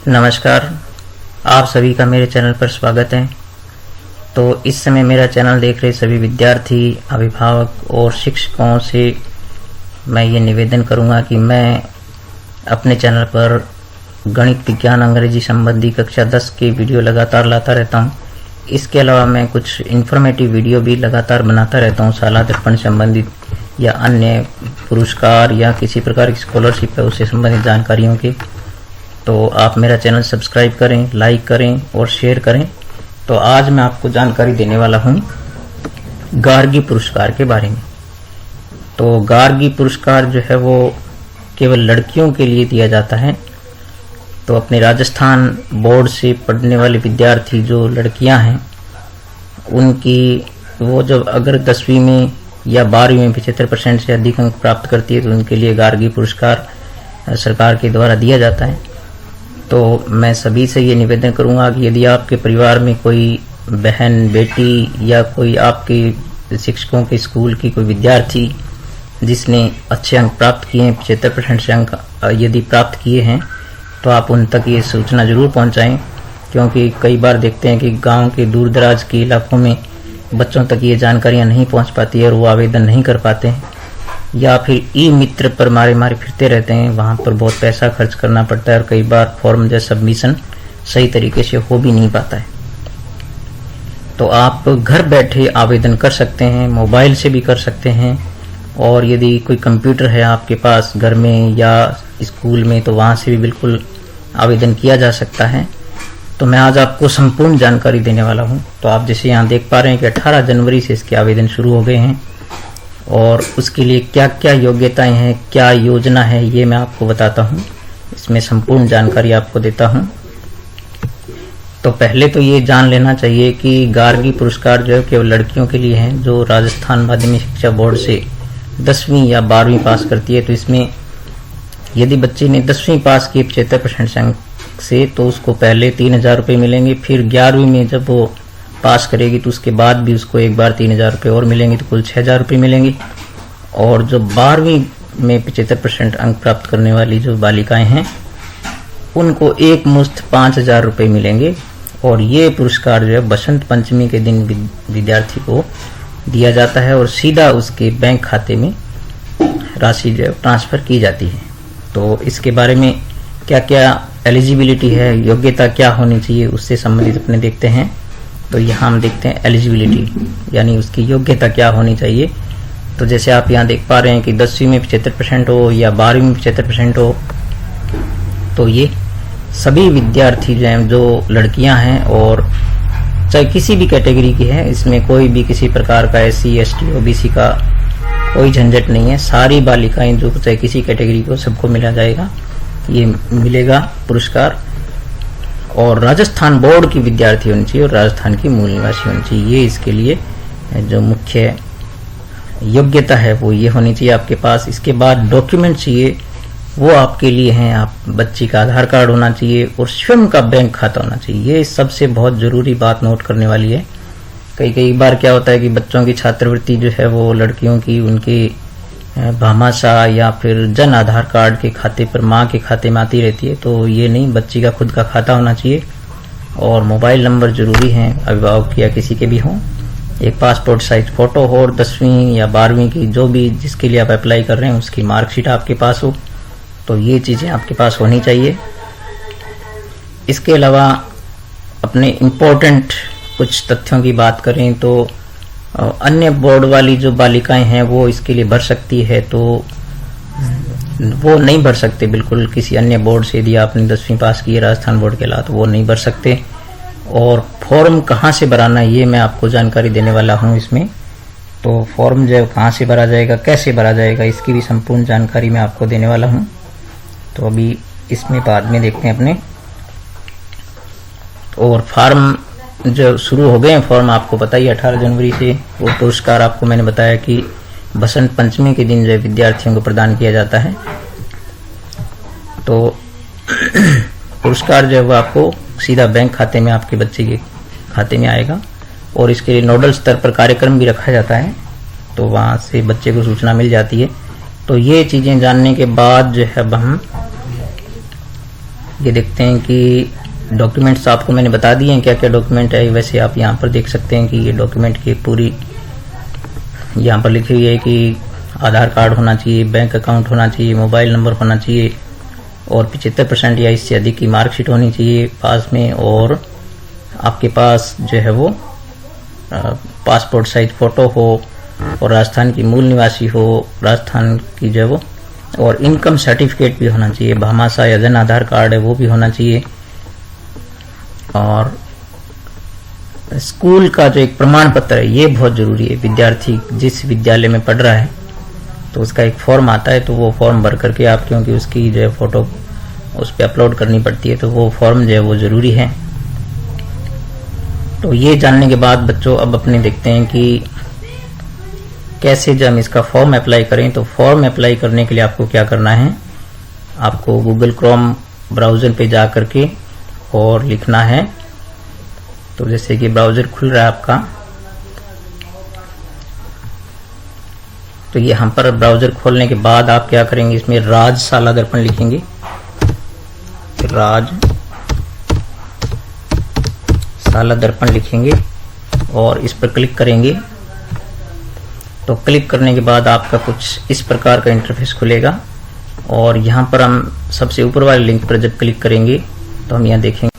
नमस्कार, आप सभी का मेरे चैनल पर स्वागत है। तो इस समय मेरा चैनल देख रहे सभी विद्यार्थी, अभिभावक और शिक्षकों से मैं ये निवेदन करूंगा कि मैं अपने चैनल पर गणित, विज्ञान, अंग्रेजी संबंधी कक्षा 10 के वीडियो लगातार लाता रहता हूं। इसके अलावा मैं कुछ इन्फॉर्मेटिव वीडियो भी लगातार बनाता रहता हूं, शाला दर्पण संबंधित या अन्य पुरस्कार या किसी प्रकार की स्कॉलरशिप है उससे संबंधित जानकारियों के। तो आप मेरा चैनल सब्सक्राइब करें, लाइक करें और शेयर करें। तो आज मैं आपको जानकारी देने वाला हूं गार्गी पुरस्कार के बारे में। तो गार्गी पुरस्कार जो है वो केवल लड़कियों के लिए दिया जाता है। तो अपने राजस्थान बोर्ड से पढ़ने वाले विद्यार्थी जो लड़कियां हैं उनकी वो जब अगर 10वीं में या 12वीं में 75% से अधिक अंक प्राप्त करती है तो उनके लिए गार्गी पुरस्कार सरकार के द्वारा दिया जाता है। तो मैं सभी से ये निवेदन करूंगा कि यदि आपके परिवार में कोई बहन, बेटी या कोई आपके शिक्षकों के स्कूल की कोई विद्यार्थी जिसने अच्छे अंक प्राप्त किए हैं, 75% से अंक यदि प्राप्त किए हैं, तो आप उन तक ये सूचना जरूर पहुंचाएं। क्योंकि कई बार देखते हैं कि गांव के दूर दराज के इलाकों में बच्चों तक ये जानकारियां नहीं पहुंच पाती है और वो आवेदन नहीं कर पाते हैं, या फिर ई मित्र पर मारे फिरते रहते हैं। वहां पर बहुत पैसा खर्च करना पड़ता है और कई बार फॉर्म या सबमिशन सही तरीके से हो भी नहीं पाता है। तो आप घर बैठे आवेदन कर सकते हैं, मोबाइल से भी कर सकते हैं, और यदि कोई कंप्यूटर है आपके पास घर में या स्कूल में तो वहां से भी बिल्कुल आवेदन किया जा सकता है। तो मैं आज आपको संपूर्ण जानकारी देने वाला हूं। तो आप जैसे यहाँ देख पा रहे हैं कि 18 जनवरी से इसके आवेदन शुरू हो गए हैं और उसके लिए क्या क्या योग्यताएं हैं, क्या योजना है, ये मैं आपको बताता हूं। इसमें संपूर्ण जानकारी आपको देता हूं। तो पहले तो ये जान लेना चाहिए कि गार्गी पुरस्कार जो है केवल लड़कियों के लिए है जो राजस्थान माध्यमिक शिक्षा बोर्ड से 10वीं या 12वीं पास करती है। तो इसमें यदि बच्चे ने 10वीं पास की 75% अंक से तो उसको पहले 3000 रुपये मिलेंगे। फिर 11वीं में जब वो पास करेगी तो उसके बाद भी उसको एक बार 3000 रुपये और मिलेंगे, तो कुल 6000 रुपये मिलेंगे। और जो 12वीं में 75% अंक प्राप्त करने वाली जो बालिकाएं हैं उनको एक मुश्त 5000 रुपये मिलेंगे। और ये पुरस्कार जो है बसंत पंचमी के दिन विद्यार्थी को दिया जाता है और सीधा उसके बैंक खाते में राशि जो है ट्रांसफर की जाती है। तो इसके बारे में क्या क्या एलिजिबिलिटी है, योग्यता क्या होनी चाहिए, उससे संबंधित अपने देखते हैं। तो यहाँ हम देखते हैं एलिजिबिलिटी, यानी उसकी योग्यता क्या होनी चाहिए। तो जैसे आप यहाँ देख पा रहे हैं कि 10वीं में 75% हो या 12वीं में 75% हो, तो ये सभी विद्यार्थी जो हैं, जो लड़कियां हैं और चाहे किसी भी कैटेगरी की है, इसमें कोई भी किसी प्रकार का SC, ST, OBC का कोई झंझट नहीं है। सारी बालिकाएं जो चाहे किसी कैटेगरी को सबको मिला जाएगा, ये मिलेगा पुरस्कार। और राजस्थान बोर्ड की विद्यार्थी होनी चाहिए और राजस्थान की मूल निवासी होनी चाहिए। ये इसके लिए जो मुख्य योग्यता है वो ये होनी चाहिए आपके पास। इसके बाद डॉक्यूमेंट चाहिए, वो आपके लिए हैं। आप बच्ची का आधार कार्ड होना चाहिए और स्वयं का बैंक खाता होना चाहिए। ये सबसे बहुत जरूरी बात नोट करने वाली है। कई बार क्या होता है कि बच्चों की छात्रवृत्ति जो है वो लड़कियों की उनके भामाशाह या फिर जन आधार कार्ड के खाते पर, माँ के खाते में आती रहती है। तो ये नहीं, बच्ची का खुद का खाता होना चाहिए और मोबाइल नंबर जरूरी है, अभिभावक या किसी के भी हो। एक पासपोर्ट साइज फोटो हो और 10वीं या 12वीं की जो भी जिसके लिए आप अप्लाई कर रहे हैं उसकी मार्कशीट आपके पास हो। तो ये चीजें आपके पास होनी चाहिए। इसके अलावा अपने इम्पोर्टेंट कुछ तथ्यों की बात करें तो अन्य बोर्ड वाली जो बालिकाएं हैं वो इसके लिए भर सकती है, तो वो नहीं भर सकते बिल्कुल किसी अन्य बोर्ड से। यदि आपने 10वीं पास की है राजस्थान बोर्ड के अलावा तो वो नहीं भर सकते। और फॉर्म कहाँ से भराना है ये मैं आपको जानकारी देने वाला हूँ इसमें। तो फॉर्म जो है कहाँ से भरा जाएगा, कैसे भरा जाएगा, इसकी भी संपूर्ण जानकारी मैं आपको देने वाला हूँ। तो अभी इसमें बाद में देखते हैं अपने। और फॉर्म जो शुरू हो गए हैं, फॉर्म आपको पता ही 18 जनवरी से। वो पुरस्कार आपको मैंने बताया कि बसंत पंचमी के दिन जो विद्यार्थियों को प्रदान किया जाता है। तो पुरस्कार जो है वो आपको सीधा बैंक खाते में, आपके बच्चे के खाते में आएगा। और इसके लिए नोडल स्तर पर कार्यक्रम भी रखा जाता है, तो वहां से बच्चे को सूचना मिल जाती है। तो ये चीजें जानने के बाद जो है अब हम ये देखते हैं कि डॉक्यूमेंट्स आपको मैंने बता दिए हैं क्या क्या डॉक्यूमेंट है। वैसे आप यहाँ पर देख सकते हैं कि ये डॉक्यूमेंट की पूरी यहाँ पर लिखी हुई है कि आधार कार्ड होना चाहिए, बैंक अकाउंट होना चाहिए, मोबाइल नंबर होना चाहिए और 75% या इससे अधिक की मार्कशीट होनी चाहिए पास में, और आपके पास जो है वो पासपोर्ट साइज फोटो हो और राजस्थान की मूल निवासी हो, राजस्थान की जो है वो, और इनकम सर्टिफिकेट भी होना चाहिए, भामाशाह या जन आधार कार्ड है वो भी होना चाहिए, और स्कूल का जो एक प्रमाण पत्र है ये बहुत जरूरी है। विद्यार्थी जिस विद्यालय में पढ़ रहा है तो उसका एक फॉर्म आता है, तो वो फॉर्म भर करके आप, क्योंकि उसकी जो है फोटो उस पर अपलोड करनी पड़ती है, तो वो फॉर्म जो है वो जरूरी है। तो ये जानने के बाद बच्चों अब अपने देखते हैं कि कैसे जब हम इसका फॉर्म अप्लाई करें। तो फॉर्म अप्लाई करने के लिए आपको क्या करना है, आपको गूगल क्रोम ब्राउजर पे जा करके और लिखना है। तो जैसे कि ब्राउजर खुल रहा है आपका, तो यहाँ पर ब्राउजर खोलने के बाद आप क्या करेंगे, इसमें राजशाला दर्पण लिखेंगे, राजशाला दर्पण लिखेंगे और इस पर क्लिक करेंगे। तो क्लिक करने के बाद आपका कुछ इस प्रकार का इंटरफेस खुलेगा और यहाँ पर हम सबसे ऊपर वाले लिंक पर जब क्लिक करेंगे तो हम यहाँ देखेंगे,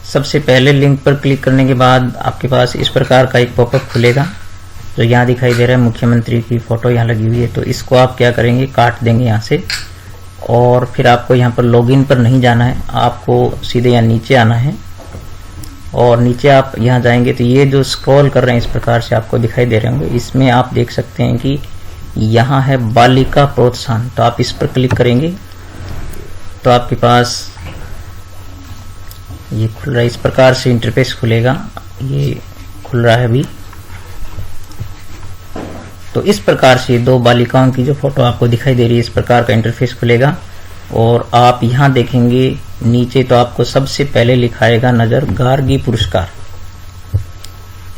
सबसे पहले लिंक पर क्लिक करने के बाद आपके पास इस प्रकार का एक पॉपअप खुलेगा जो यहाँ दिखाई दे रहा है, मुख्यमंत्री की फोटो यहाँ लगी हुई है। तो इसको आप क्या करेंगे, काट देंगे यहाँ से, और फिर आपको यहाँ पर लॉगिन पर नहीं जाना है, आपको सीधे यहाँ नीचे आना है और नीचे आप यहाँ जाएंगे तो ये जो स्क्रॉल कर रहे हैं इस प्रकार से आपको दिखाई दे रहे होंगे, इसमें आप देख सकते हैं कि यहाँ है बालिका प्रोत्साहन। तो आप इस पर क्लिक करेंगे तो आपके पास ये खुल रहा है, इस प्रकार से इंटरफेस खुलेगा, ये खुल रहा है अभी। तो इस प्रकार से दो बालिकाओं की जो फोटो आपको दिखाई दे रही है, इस प्रकार का इंटरफेस खुलेगा और आप यहाँ देखेंगे नीचे तो आपको सबसे पहले लिखाएगा नजर गार्गी पुरस्कार।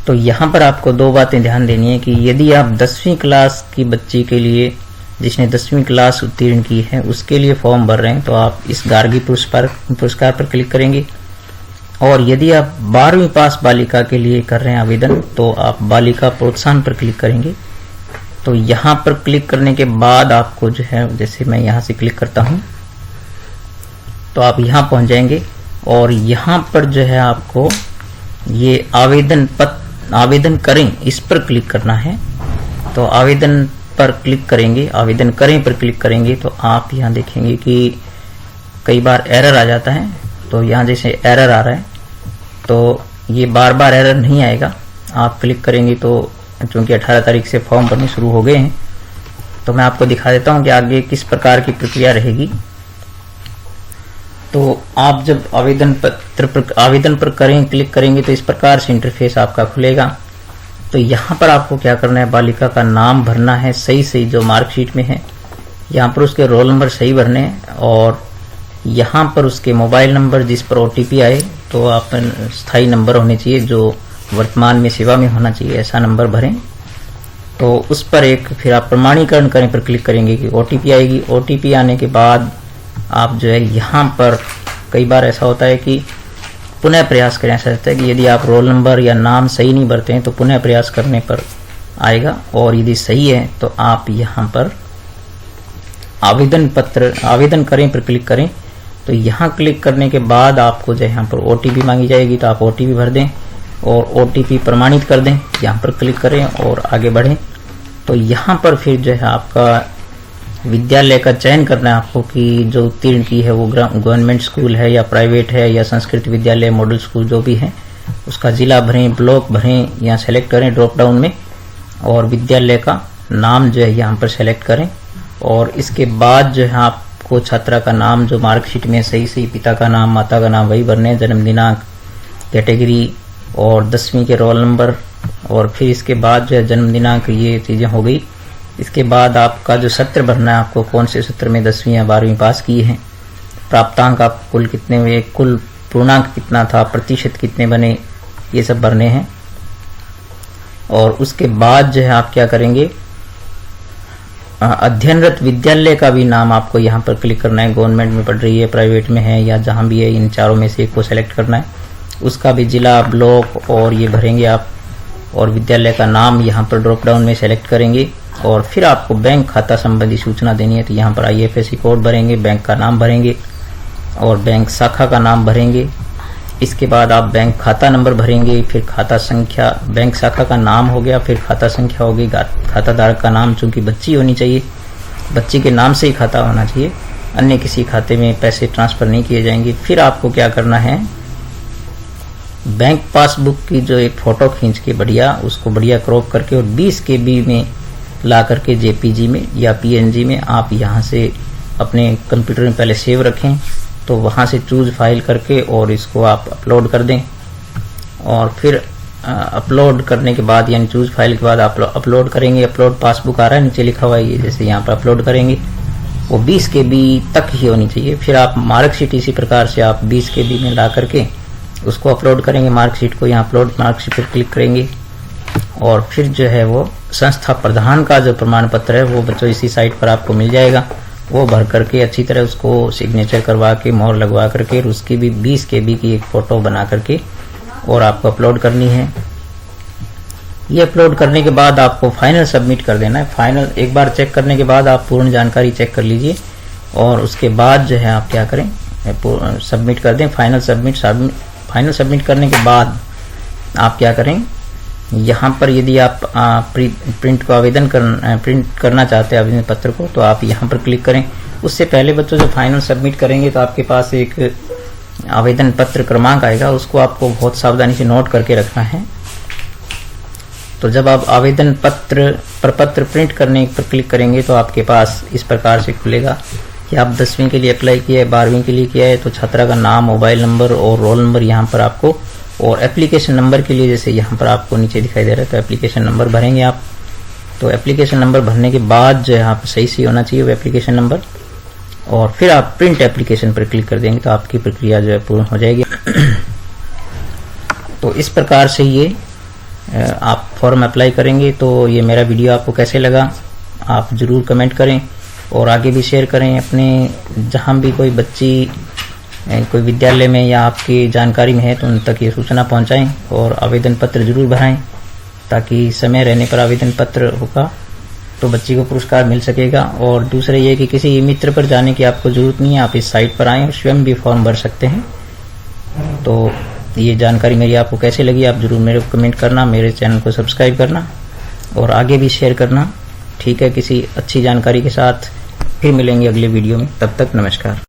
तो यहाँ पर आपको दो बातें ध्यान देनी है कि यदि आप 10वीं क्लास की बच्ची के लिए, जिसने 10वीं क्लास उत्तीर्ण की है, उसके लिए फॉर्म भर रहे हैं तो आप इस गार्गी पुरस्कार पर क्लिक करेंगे, और यदि आप 12वीं पास बालिका के लिए कर रहे हैं आवेदन तो आप बालिका प्रोत्साहन पर क्लिक करेंगे। तो यहाँ पर क्लिक करने के बाद आपको जो है, जैसे मैं यहाँ से क्लिक करता हूँ तो आप यहाँ पहुँच जाएंगे और यहाँ पर जो है आपको ये आवेदन करें इस पर क्लिक करना है। तो आवेदन पर क्लिक करेंगे, आवेदन करें पर क्लिक करेंगे तो आप यहाँ देखेंगे कि कई बार एरर आ जाता है। तो यहाँ जैसे एरर आ रहा है तो ये बार बार एरर नहीं आएगा, आप क्लिक करेंगे तो क्योंकि 18 तारीख से फॉर्म भरने शुरू हो गए हैं तो मैं आपको दिखा देता हूं कि आगे किस प्रकार की प्रक्रिया रहेगी। तो आप जब आवेदन पर क्लिक करेंगे तो इस प्रकार से इंटरफेस आपका खुलेगा। तो यहाँ पर आपको क्या करना है, बालिका का नाम भरना है सही जो मार्कशीट में है, यहाँ पर उसके रोल नंबर सही भरने हैं और यहाँ पर उसके मोबाइल नंबर जिस पर OTP आए तो आप स्थायी नंबर होने चाहिए जो वर्तमान में सेवा में होना चाहिए, ऐसा नंबर भरें। तो उस पर एक फिर आप प्रमाणीकरण करें पर क्लिक करेंगे कि OTP आएगी। OTP आने के बाद आप जो है यहाँ पर कई बार ऐसा होता है कि पुनः प्रयास करें, ऐसा होता है कि यदि आप रोल नंबर या नाम सही नहीं भरते हैं तो पुनः प्रयास करने पर आएगा, और यदि सही है तो आप यहाँ पर आवेदन करें पर क्लिक करें। तो यहाँ क्लिक करने के बाद आपको जो यहाँ पर OTP मांगी जाएगी तो आप OTP भर दें और OTP प्रमाणित कर दें, यहाँ पर क्लिक करें और आगे बढ़ें। तो यहाँ पर फिर जो है आपका विद्यालय का चयन करना है आपको कि जो उत्तीर्ण की है वो गवर्नमेंट स्कूल है या प्राइवेट है या संस्कृत विद्यालय, मॉडल स्कूल जो भी है, उसका जिला भरें, ब्लॉक भरें, यहाँ सेलेक्ट करें ड्रॉप डाउन में और विद्यालय का नाम जो है यहाँ पर सेलेक्ट करें। और इसके बाद जो है आपको छात्रा का नाम जो मार्कशीट में सही पिता का नाम, माता का नाम वही भरने, जन्म दिनांक, कैटेगरी और 10वीं के रोल नंबर, और फिर इसके बाद जो है जन्म दिनांक, ये चीजें हो गई। इसके बाद आपका जो सत्र भरना है, आपको कौन से सत्र में 10वीं या 12वीं पास की है, प्राप्तांक आपको कुल कितने हुए, कुल पूर्णांक कितना था, प्रतिशत कितने बने, ये सब भरने हैं। और उसके बाद जो है आप क्या करेंगे, अध्ययनरत विद्यालय का भी नाम आपको यहाँ पर क्लिक करना है। गवर्नमेंट में पढ़ रही है, प्राइवेट में है या जहाँ भी है, इन चारों में से एक को सेलेक्ट करना है। उसका भी जिला, ब्लॉक और ये भरेंगे आप, और विद्यालय का नाम यहाँ पर ड्रॉप डाउन में सेलेक्ट करेंगे। और फिर आपको बैंक खाता संबंधी सूचना देनी है, तो यहाँ पर IFSC कोड भरेंगे, बैंक का नाम भरेंगे और बैंक शाखा का नाम भरेंगे। इसके बाद आप बैंक खाता नंबर भरेंगे, फिर खाता संख्या, बैंक शाखा का नाम हो गया, फिर खाता संख्या होगी, खाता धारक का नाम, चूंकि बच्ची होनी चाहिए, बच्ची के नाम से ही खाता होना चाहिए, अन्य किसी खाते में पैसे ट्रांसफर नहीं किए जाएंगे। फिर आपको क्या करना है, बैंक पासबुक की जो एक फोटो खींच के उसको बढ़िया क्रॉप करके और 20 KB में ला करके JPG में या PNG में आप यहाँ से अपने कंप्यूटर में पहले सेव रखें, तो वहाँ से चूज फाइल करके और इसको आप अपलोड कर दें। और फिर अपलोड करने के बाद, यानी चूज फाइल के बाद आप अपलोड करेंगे। अपलोड पासबुक आ रहा है नीचे लिखा हुआ है, ये जैसे यहाँ पर अपलोड करेंगे वो 20 KB तक ही होनी चाहिए। फिर आप मार्कशीट इसी प्रकार से आप 20 KB में ला करके उसको अपलोड करेंगे। मार्कशीट को यहाँ अपलोड मार्कशीट पर क्लिक करेंगे और फिर जो है वो संस्था प्रधान का जो प्रमाण पत्र है वो बच्चों इसी साइट पर आपको मिल जाएगा। वो भर करके अच्छी तरह उसको सिग्नेचर करवा के, मोहर लगवा करके, और उसकी भी 20 KB की एक फोटो बना करके और आपको अपलोड करनी है। ये अपलोड करने के बाद आपको फाइनल सबमिट कर देना है। फाइनल एक बार चेक करने के बाद आप पूर्ण जानकारी चेक कर लीजिए और उसके बाद जो है आप क्या करें, सबमिट कर दें। फाइनल सबमिट करने के बाद आप क्या करें, यहाँ पर यदि आप प्रिंट करना चाहते हैं आवेदन पत्र को, तो आप यहाँ पर क्लिक करें। उससे पहले बच्चों जो फाइनल सबमिट करेंगे तो आपके पास एक आवेदन पत्र क्रमांक आएगा, उसको आपको बहुत सावधानी से नोट करके रखना है। तो जब आप आवेदन पत्र प्रिंट करने पर क्लिक करेंगे तो आपके पास इस प्रकार से खुलेगा कि आप 10वीं के लिए अप्लाई किया है, 12वीं के लिए किया है, तो छात्रा का नाम, मोबाइल नंबर और रोल नंबर यहाँ पर आपको, और एप्लीकेशन नंबर के लिए जैसे यहाँ पर आपको नीचे दिखाई दे रहा है, तो एप्लीकेशन नंबर भरेंगे आप। तो एप्लीकेशन नंबर भरने के बाद जो है आप सही होना चाहिए वो एप्लीकेशन नंबर, और फिर आप प्रिंट एप्लीकेशन पर क्लिक कर देंगे तो आपकी प्रक्रिया जो है पूर्ण हो जाएगी। तो इस प्रकार से ये आप फॉर्म अप्लाई करेंगे। तो ये मेरा वीडियो आपको कैसे लगा आप जरूर कमेंट करें और आगे भी शेयर करें अपने, जहां भी कोई बच्ची कोई विद्यालय में या आपकी जानकारी में है तो उन तक ये सूचना पहुंचाएं और आवेदन पत्र जरूर भराएं, ताकि समय रहने पर आवेदन पत्र होगा तो बच्ची को पुरस्कार मिल सकेगा। और दूसरा ये कि किसी मित्र पर जाने की आपको जरूरत नहीं है, आप इस साइट पर आएं और स्वयं भी फॉर्म भर सकते हैं। तो ये जानकारी मेरी आपको कैसे लगी आप जरूर मेरे को कमेंट करना, मेरे चैनल को सब्सक्राइब करना और आगे भी शेयर करना। ठीक है, किसी अच्छी जानकारी के साथ फिर मिलेंगे अगले वीडियो में, तब तक नमस्कार।